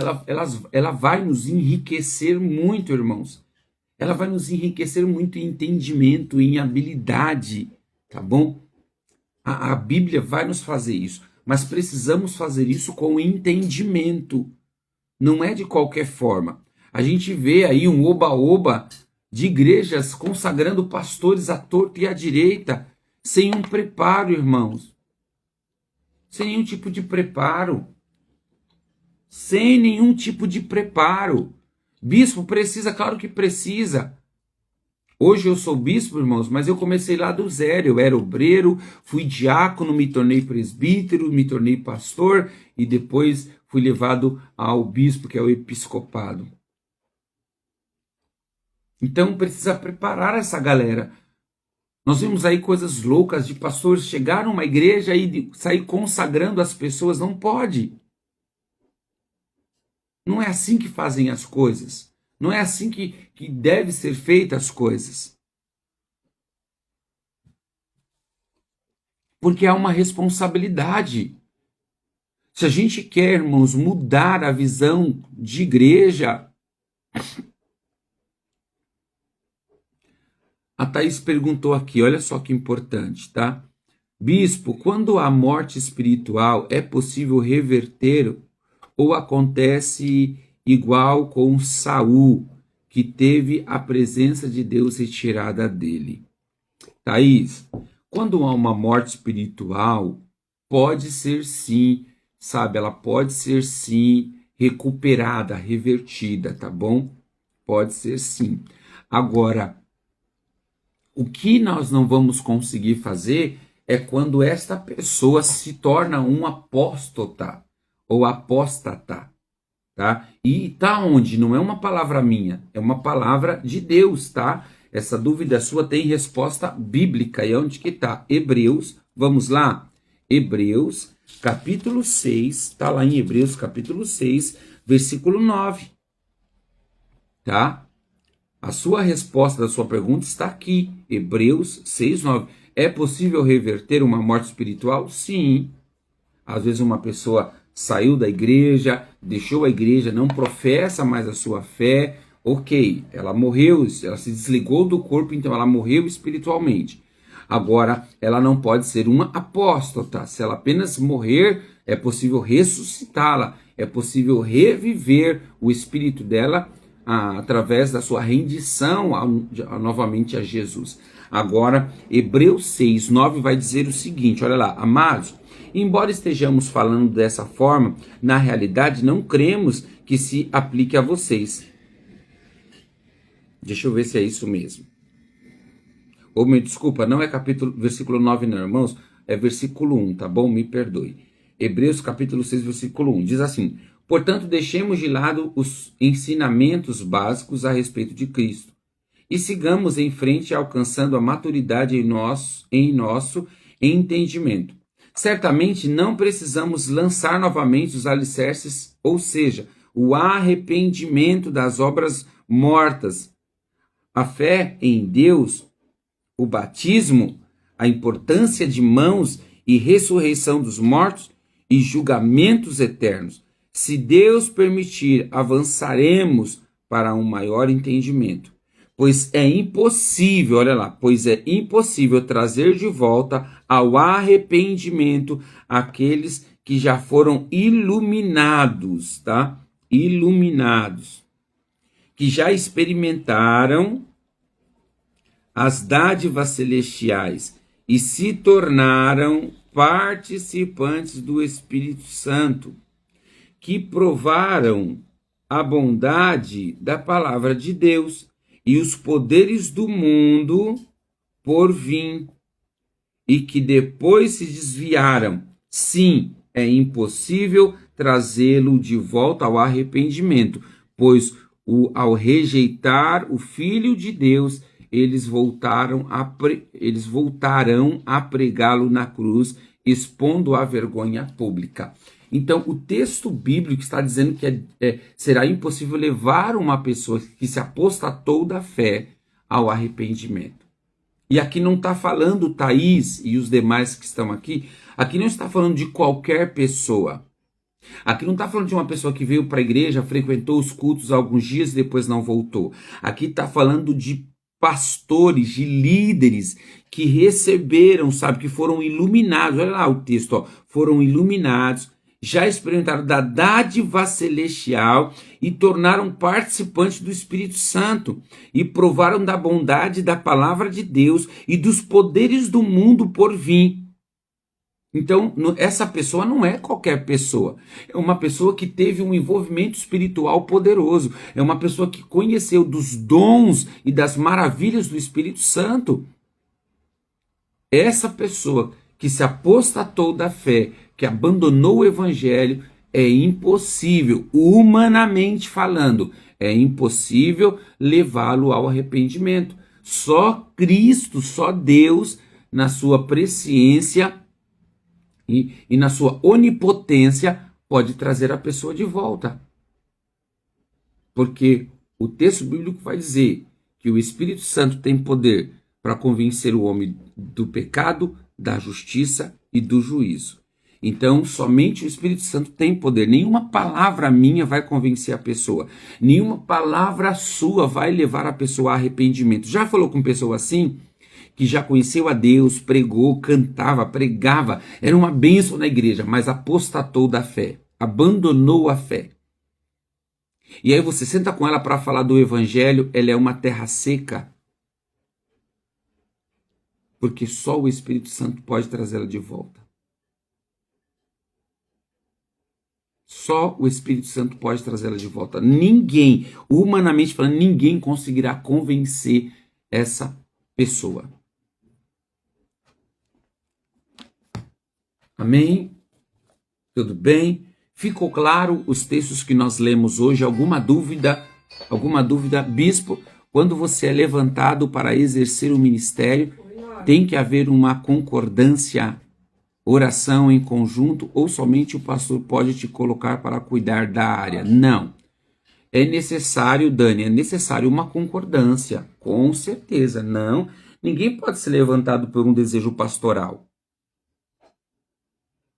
ela vai nos enriquecer muito, irmãos. Ela vai nos enriquecer muito em entendimento, em habilidade, tá bom? A Bíblia vai nos fazer isso, mas precisamos fazer isso com entendimento. Não é de qualquer forma. A gente vê aí um oba-oba de igrejas consagrando pastores à torta e à direita, sem um preparo, irmãos. Sem nenhum tipo de preparo. Sem nenhum tipo de preparo. Bispo precisa, claro que precisa. Hoje eu sou bispo, irmãos, mas eu comecei lá do zero. Eu era obreiro, fui diácono, me tornei presbítero, me tornei pastor e depois fui levado ao bispo, que é o episcopado. Então precisa preparar essa galera. Nós vemos aí coisas loucas de pastores chegar numa igreja e sair consagrando as pessoas. Não pode. Não é assim que fazem as coisas. Não é assim que deve ser feitas as coisas. Porque há uma responsabilidade. Se a gente quer, irmãos, mudar a visão de igreja... A Thaís perguntou aqui, olha só que importante, tá? Bispo, quando há morte espiritual, é possível reverter ou acontece igual com Saul, que teve a presença de Deus retirada dele? Thaís, quando há uma morte espiritual, pode ser sim, sabe? Ela pode ser sim recuperada, revertida, tá bom? Pode ser sim. Agora, o que nós não vamos conseguir fazer é quando esta pessoa se torna um apóstata ou apóstata, tá? E tá onde? Não é uma palavra minha, é uma palavra de Deus, tá? Essa dúvida sua tem resposta bíblica. E onde que tá? Hebreus, vamos lá? Hebreus, capítulo 6, tá lá em Hebreus, capítulo 6, versículo 9. Tá? A sua resposta da sua pergunta está aqui, Hebreus 6, 9. É possível reverter uma morte espiritual? Sim. Às vezes uma pessoa saiu da igreja, deixou a igreja, não professa mais a sua fé. Ok, ela morreu, ela se desligou do corpo, então ela morreu espiritualmente. Agora, ela não pode ser uma apóstata. Se ela apenas morrer, é possível ressuscitá-la, é possível reviver o espírito dela através da sua rendição novamente a Jesus. Agora, Hebreus 6, 9 vai dizer o seguinte, olha lá, amados, embora estejamos falando dessa forma, na realidade não cremos que se aplique a vocês. Deixa eu ver se é isso mesmo. Ou me desculpa, não é versículo 9 não, irmãos, é versículo 1, tá bom? Me perdoe. Hebreus capítulo 6, versículo 1, diz assim, portanto, deixemos de lado os ensinamentos básicos a respeito de Cristo e sigamos em frente alcançando a maturidade em nosso entendimento. Certamente não precisamos lançar novamente os alicerces, ou seja, o arrependimento das obras mortas, a fé em Deus, o batismo, a importância de mãos e ressurreição dos mortos e julgamentos eternos. Se Deus permitir, avançaremos para um maior entendimento. Pois é impossível, olha lá, pois é impossível trazer de volta ao arrependimento aqueles que já foram iluminados, tá? Iluminados, que já experimentaram as dádivas celestiais e se tornaram participantes do Espírito Santo, que provaram a bondade da palavra de Deus e os poderes do mundo por vir, e que depois se desviaram. Sim, é impossível trazê-lo de volta ao arrependimento, pois ao rejeitar o Filho de Deus, eles voltarão a pregá-lo na cruz, expondo a vergonha pública. Então, o texto bíblico está dizendo que será impossível levar uma pessoa que se apostatou da fé ao arrependimento. E aqui não está falando Thaís e os demais que estão aqui, aqui não está falando de qualquer pessoa. Aqui não está falando de uma pessoa que veio para a igreja, frequentou os cultos alguns dias e depois não voltou. Aqui está falando de pastores, de líderes que receberam, sabe, que foram iluminados. Olha lá o texto, ó, foram iluminados, já experimentaram da dádiva celestial e tornaram participantes do Espírito Santo e provaram da bondade da palavra de Deus e dos poderes do mundo por vir. Então, essa pessoa não é qualquer pessoa. É uma pessoa que teve um envolvimento espiritual poderoso. É uma pessoa que conheceu dos dons e das maravilhas do Espírito Santo. Essa pessoa que se apostatou da fé, que abandonou o evangelho, é impossível, humanamente falando, é impossível levá-lo ao arrependimento. Só Cristo, só Deus, na sua presciência e na sua onipotência, pode trazer a pessoa de volta. Porque o texto bíblico vai dizer que o Espírito Santo tem poder para convencer o homem do pecado, da justiça e do juízo. Então, somente o Espírito Santo tem poder. Nenhuma palavra minha vai convencer a pessoa. Nenhuma palavra sua vai levar a pessoa a arrependimento. Já falou com pessoa assim? Que já conheceu a Deus, pregou, cantava, pregava, era uma bênção na igreja, mas apostatou da fé, abandonou a fé. E aí você senta com ela para falar do evangelho, ela é uma terra seca. Porque só o Espírito Santo pode trazê-la de volta. Só o Espírito Santo pode trazê-la de volta. Ninguém, humanamente falando, ninguém conseguirá convencer essa pessoa. Amém? Tudo bem? Ficou claro os textos que nós lemos hoje? Alguma dúvida? Bispo, quando você é levantado para exercer o ministério, tem que haver uma concordância. oração em conjunto ou somente o pastor pode te colocar para cuidar da área? Não. É necessário, Dani, é necessário uma concordância, com certeza. Não, ninguém pode ser levantado por um desejo pastoral.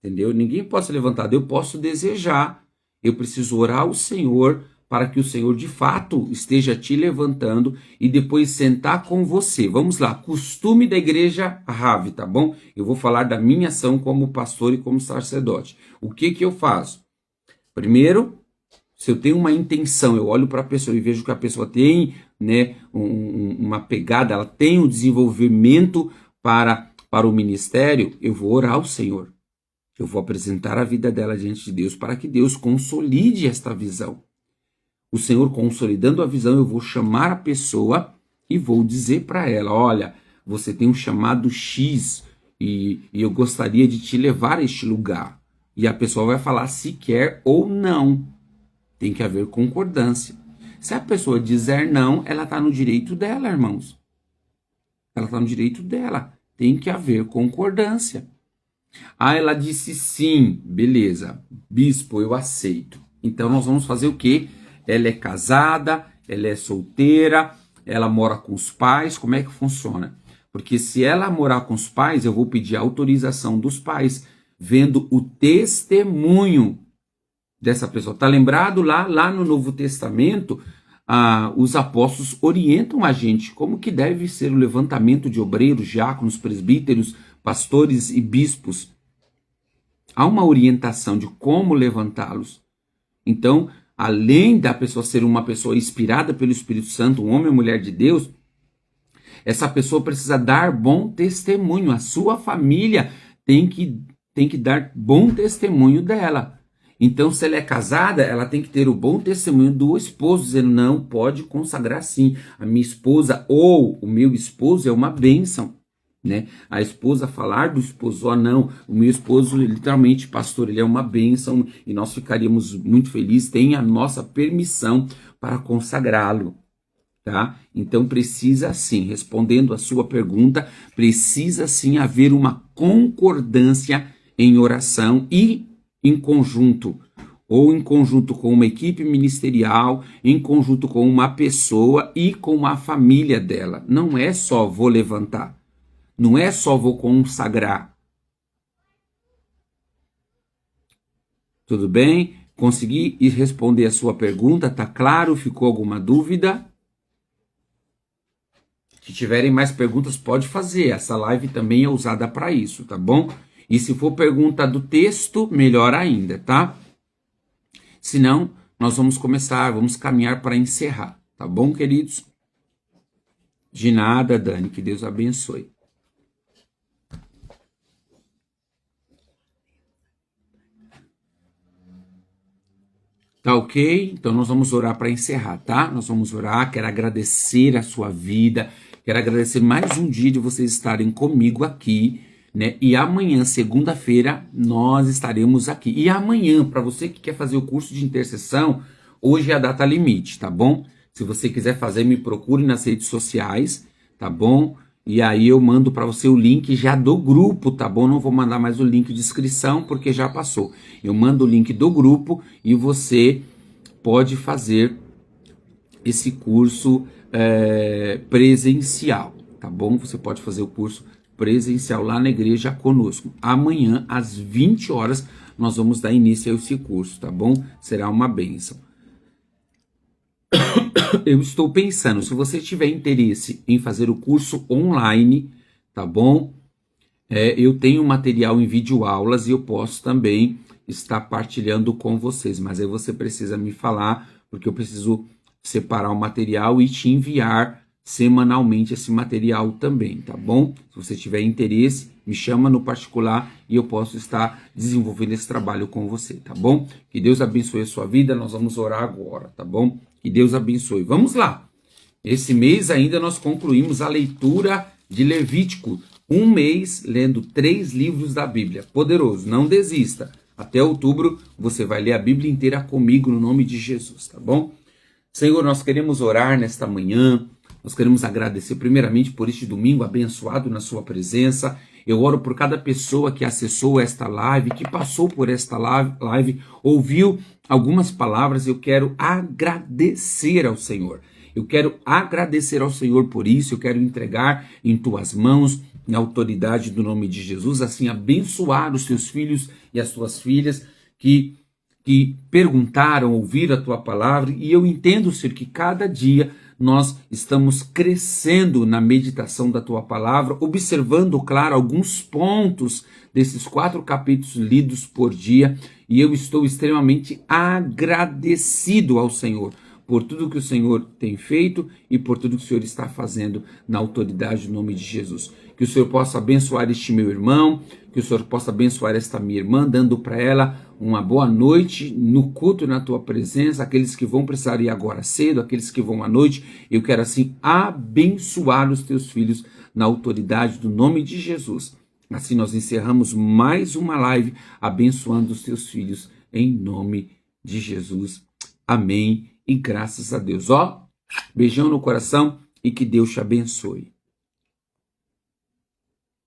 Entendeu? Ninguém pode ser levantado. Eu posso desejar, eu preciso orar ao Senhor para que o Senhor de fato esteja te levantando e depois sentar com você. Vamos lá, costume da igreja Rave, tá bom? Eu vou falar da minha ação como pastor e como sacerdote. O que eu faço? Primeiro, se eu tenho uma intenção, eu olho para a pessoa e vejo que a pessoa tem, né, uma pegada, ela tem um desenvolvimento para o ministério, eu vou orar ao Senhor. Eu vou apresentar a vida dela diante de Deus para que Deus consolide esta visão. O Senhor consolidando a visão, eu vou chamar a pessoa e vou dizer para ela, olha, você tem um chamado X e eu gostaria de te levar a este lugar. E a pessoa vai falar se quer ou não. Tem que haver concordância. Se a pessoa dizer não, ela está no direito dela, irmãos. Ela está no direito dela. Tem que haver concordância. Ah, ela disse sim, beleza. Bispo, eu aceito. Então nós vamos fazer o quê? Ela é casada, ela é solteira, ela mora com os pais, como é que funciona? Porque se ela morar com os pais, eu vou pedir a autorização dos pais, vendo o testemunho dessa pessoa. Tá lembrado lá no Novo Testamento, os apóstolos orientam a gente como que deve ser o levantamento de obreiros, diáconos, presbíteros, pastores e bispos. Há uma orientação de como levantá-los. Então, além da pessoa ser uma pessoa inspirada pelo Espírito Santo, um homem ou mulher de Deus, essa pessoa precisa dar bom testemunho. A sua família tem que dar bom testemunho dela. Então, se ela é casada, ela tem que ter o bom testemunho do esposo, dizendo, não, pode consagrar sim. A minha esposa ou o meu esposo é uma bênção. Né? A esposa falar do esposo, ó, não, o meu esposo, literalmente, pastor, ele é uma bênção e nós ficaríamos muito felizes, tem a nossa permissão para consagrá-lo, tá? Então precisa sim, respondendo a sua pergunta, precisa sim haver uma concordância em oração e em conjunto, ou em conjunto com uma equipe ministerial, em conjunto com uma pessoa e com a família dela. Não é só vou levantar. Não é só vou consagrar. Tudo bem? Consegui responder a sua pergunta? Tá claro? Ficou alguma dúvida? Se tiverem mais perguntas, pode fazer. Essa live também é usada para isso, tá bom? E se for pergunta do texto, melhor ainda, tá? Se não, nós vamos caminhar para encerrar, tá bom, queridos? De nada, Dani, que Deus abençoe. Tá ok? Então nós vamos orar para encerrar, tá? Nós vamos orar, quero agradecer a sua vida, quero agradecer mais um dia de vocês estarem comigo aqui, né? E amanhã, segunda-feira, nós estaremos aqui. E amanhã, para você que quer fazer o curso de intercessão, hoje é a data limite, tá bom? Se você quiser fazer, me procure nas redes sociais, tá bom? E aí eu mando para você o link já do grupo, tá bom? Não vou mandar mais o link de inscrição porque já passou. Eu mando o link do grupo e você pode fazer esse curso presencial, tá bom? Você pode fazer o curso presencial lá na igreja conosco. Amanhã, às 20 horas, nós vamos dar início a esse curso, tá bom? Será uma bênção. Eu estou pensando, se você tiver interesse em fazer o curso online, tá bom? Eu tenho material em videoaulas e eu posso também estar partilhando com vocês, mas aí você precisa me falar, porque eu preciso separar o material e te enviar semanalmente esse material também, tá bom? Se você tiver interesse, me chama no particular e eu posso estar desenvolvendo esse trabalho com você, tá bom? Que Deus abençoe a sua vida, nós vamos orar agora, tá bom? Que Deus abençoe. Vamos lá. Esse mês ainda nós concluímos a leitura de Levítico. Um mês lendo 3 livros da Bíblia. Poderoso, não desista. Até outubro você vai ler a Bíblia inteira comigo no nome de Jesus, tá bom? Senhor, nós queremos orar nesta manhã. Nós queremos agradecer primeiramente por este domingo abençoado na sua presença. Eu oro por cada pessoa que acessou esta live, que passou por esta live, ouviu algumas palavras. Eu quero agradecer ao Senhor. Eu quero agradecer ao Senhor por isso. Eu quero entregar em tuas mãos, na autoridade do nome de Jesus, assim abençoar os teus filhos e as tuas filhas que perguntaram, ouviram a tua palavra. E eu entendo, Senhor, que cada dia nós estamos crescendo na meditação da tua palavra, observando, claro, alguns pontos desses 4 capítulos lidos por dia, e eu estou extremamente agradecido ao Senhor por tudo que o Senhor tem feito e por tudo que o Senhor está fazendo na autoridade do nome de Jesus. Que o Senhor possa abençoar este meu irmão, que o Senhor possa abençoar esta minha irmã, dando para ela uma boa noite no culto, na tua presença. Aqueles que vão precisar ir agora cedo, aqueles que vão à noite, eu quero assim abençoar os teus filhos na autoridade do nome de Jesus. Assim nós encerramos mais uma live abençoando os teus filhos em nome de Jesus. Amém e graças a Deus. Beijão no coração e que Deus te abençoe.